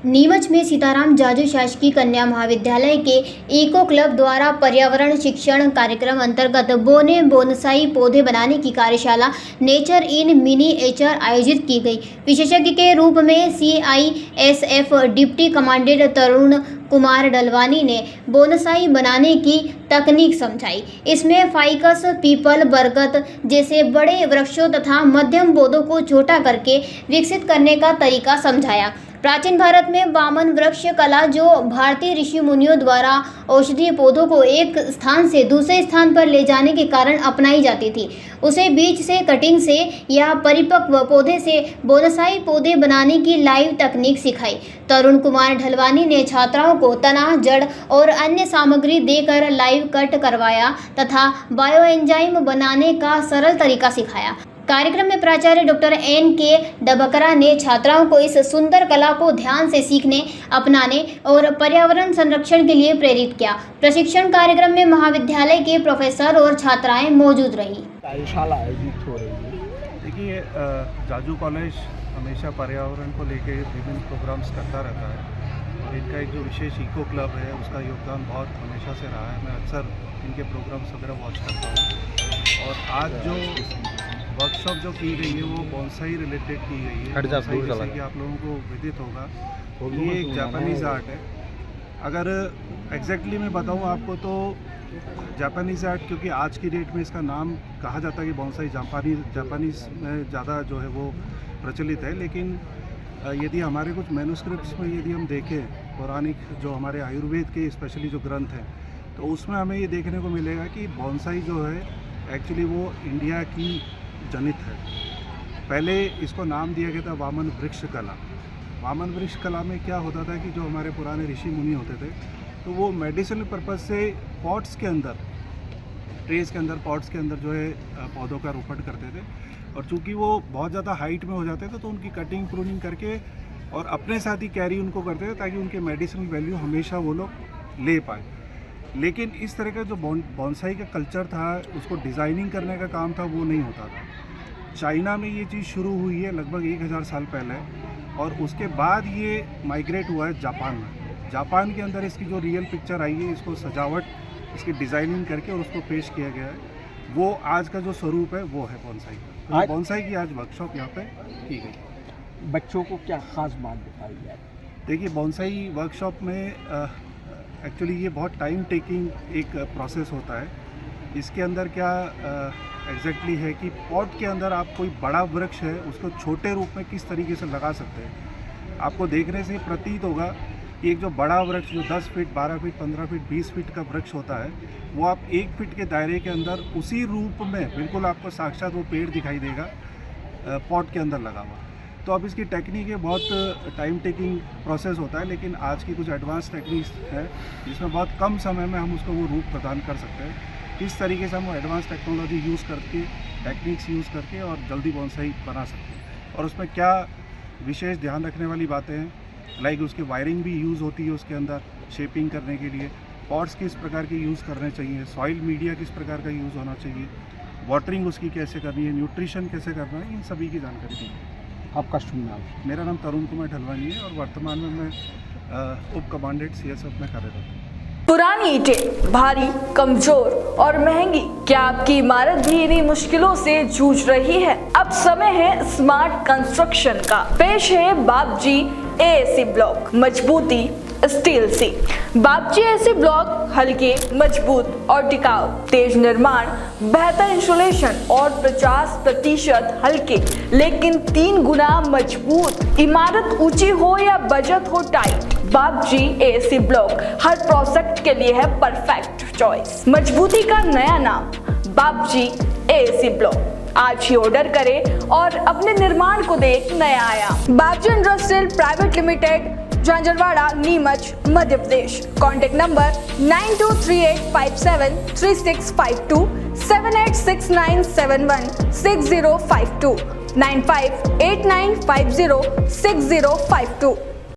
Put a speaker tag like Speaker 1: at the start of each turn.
Speaker 1: नीमच में सीताराम जाजू शासकीय कन्या महाविद्यालय के इको क्लब द्वारा पर्यावरण शिक्षण कार्यक्रम अंतर्गत बोनसाई पौधे बनाने की कार्यशाला नेचर इन मिनीएचर आयोजित की गई। विशेषज्ञ के रूप में CISF डिप्टी कमांडेंट तरुण कुमार ढलवानी ने बोनसाई बनाने की तकनीक समझाई। इसमें फाइकस, पीपल, बरगद जैसे बड़े वृक्षों तथा मध्यम पौधों को छोटा करके विकसित करने का तरीका समझाया। प्राचीन भारत में वामन वृक्ष कला, जो भारतीय ऋषि मुनियों द्वारा औषधीय पौधों को एक स्थान से दूसरे स्थान पर ले जाने के कारण अपनाई जाती थी, उसे बीज से, कटिंग से या परिपक्व पौधे से बोनसाई पौधे बनाने की लाइव तकनीक सिखाई। तरुण कुमार ढलवानी ने छात्राओं को तना, जड़ और अन्य सामग्री देकर लाइव कट करवाया तथा बायो एंजाइम बनाने का सरल तरीका सिखाया। कार्यक्रम में प्राचार्य डॉक्टर NK डबकरा ने छात्राओं को इस सुंदर कला को ध्यान से सीखने, अपनाने और पर्यावरण संरक्षण के लिए प्रेरित किया। प्रशिक्षण कार्यक्रम में महाविद्यालय के प्रोफेसर और छात्राएं मौजूद रही।
Speaker 2: कार्यशाला आयोजित हो रही है।
Speaker 3: देखिए, जाजू कॉलेज हमेशा पर्यावरण को लेकर विभिन्न प्रोग्राम्स करता रहता है और इनका एक जो विशेष इको क्लब है उसका योगदान बहुत हमेशा से रहा है। मैं अक्सर इनके प्रोग्राम्स वगैरह वॉच करता हूँ और आज जो वर्कशॉप जो की गई है वो बोनसाई रिलेटेड की गई है। बोनसाई जैसे कि आप लोगों को विदित होगा, ये एक जापानीज़ आर्ट है। अगर एग्जैक्टली मैं बताऊँ आपको तो जापानीज़ आर्ट, क्योंकि आज की डेट में इसका नाम कहा जाता है कि बोनसाई जापानीज़ में ज़्यादा जो है वो प्रचलित है, लेकिन यदि हमारे कुछ मैन्युस्क्रिप्ट्स में यदि हम देखें पौराणिक जो हमारे आयुर्वेद के स्पेशली जो ग्रंथ हैं, तो उसमें हमें ये देखने को मिलेगा कि बोनसाई जो है एक्चुअली वो इंडिया की जनित है। पहले इसको नाम दिया गया था वामन वृक्ष कला। वामन वृक्ष कला में क्या होता था कि जो हमारे पुराने ऋषि मुनि होते थे तो वो मेडिसिनल पर्पज़ से पॉट्स के अंदर, ट्रेस के अंदर, पॉट्स के अंदर जो है पौधों का रोपण करते थे और चूँकि वो बहुत ज़्यादा हाइट में हो जाते थे तो उनकी कटिंग प्रूनिंग करके और अपने साथ ही कैरी उनको करते थे ताकि उनके मेडिसिनल वैल्यू हमेशा वो लोग ले पाए। लेकिन इस तरह का जो बोनसाई का कल्चर था, उसको डिज़ाइनिंग करने का काम था, वो नहीं होता था। चाइना में ये चीज़ शुरू हुई है लगभग 1000 साल पहले और उसके बाद ये माइग्रेट हुआ है जापान में। जापान के अंदर इसकी जो रियल पिक्चर आई है, इसको सजावट, इसकी डिज़ाइनिंग करके और उसको पेश किया गया है। वो आज का जो स्वरूप है वो है बोनसाई का। तो बोनसाई की आज वर्कशॉप यहाँ पे की गई।
Speaker 2: बच्चों को क्या ख़ास बात बताई जाए?
Speaker 3: देखिए, बोनसाई वर्कशॉप में एक्चुअली ये बहुत टाइम टेकिंग एक प्रोसेस होता है। इसके अंदर क्या एग्जैक्टली है कि पॉट के अंदर आप कोई बड़ा वृक्ष है उसको छोटे रूप में किस तरीके से लगा सकते हैं। आपको देखने से प्रतीत होगा कि एक जो बड़ा वृक्ष जो 10 फीट, 12 फीट, 15 फीट, 20 फीट का वृक्ष होता है, वो आप 1 फीट के दायरे के अंदर उसी रूप में बिल्कुल आपको साक्षात वो पेड़ दिखाई देगा पॉट के अंदर लगा हुआ। तो अब इसकी टेक्निक है, बहुत टाइम टेकिंग प्रोसेस होता है, लेकिन आज की कुछ एडवांस टेक्निक्स है जिसमें बहुत कम समय में हम उसको वो रूप प्रदान कर सकते हैं। किस तरीके से हम वो एडवांस टेक्नोलॉजी यूज़ करके, टेक्निक्स यूज़ करके और जल्दी बोनसाई बना सकते हैं। और उसमें क्या विशेष ध्यान रखने वाली बातें हैं, लाइक उसकी वायरिंग भी यूज़ होती है उसके अंदर शेपिंग करने के लिए, पॉट्स किस प्रकार के यूज़ करने चाहिए, सॉइल मीडिया किस प्रकार का यूज़ होना चाहिए, वाटरिंग उसकी कैसे करनी है, न्यूट्रिशन कैसे करना है, इन सभी की जानकारी दी है।
Speaker 2: आपका शुभ नाम?
Speaker 3: मेरा नाम तरुण कुमार ढलवानी है और वर्तमान में मैं उप कमांडेंट CSF में कार्यरत हूँ।
Speaker 4: पुरानी ईंटें भारी, कमजोर और महंगी, क्या आपकी इमारत भी इन्हीं मुश्किलों से जूझ रही है? अब समय है स्मार्ट कंस्ट्रक्शन का। पेश है बापजी AAC ब्लॉक, मजबूती स्टील सी। बापजी AAC ब्लॉक हल्के, मजबूत और टिकाऊ, तेज निर्माण, बेहतर इंसुलेशन और 50% हल्के लेकिन 3 गुना मजबूत। इमारत ऊंची हो या बजट हो टाइट, बापजी AAC ब्लॉक हर प्रोजेक्ट के लिए है परफेक्ट चॉइस। मजबूती का नया नाम, बापजी AAC ब्लॉक। आज ही ऑर्डर करें और अपने निर्माण को दे एक नया आयाम। Bapji industrial private limited, Jhanjharwada, Neemuch, Madhya Pradesh. Contact number 9238573652, 7869716052, 9589506052।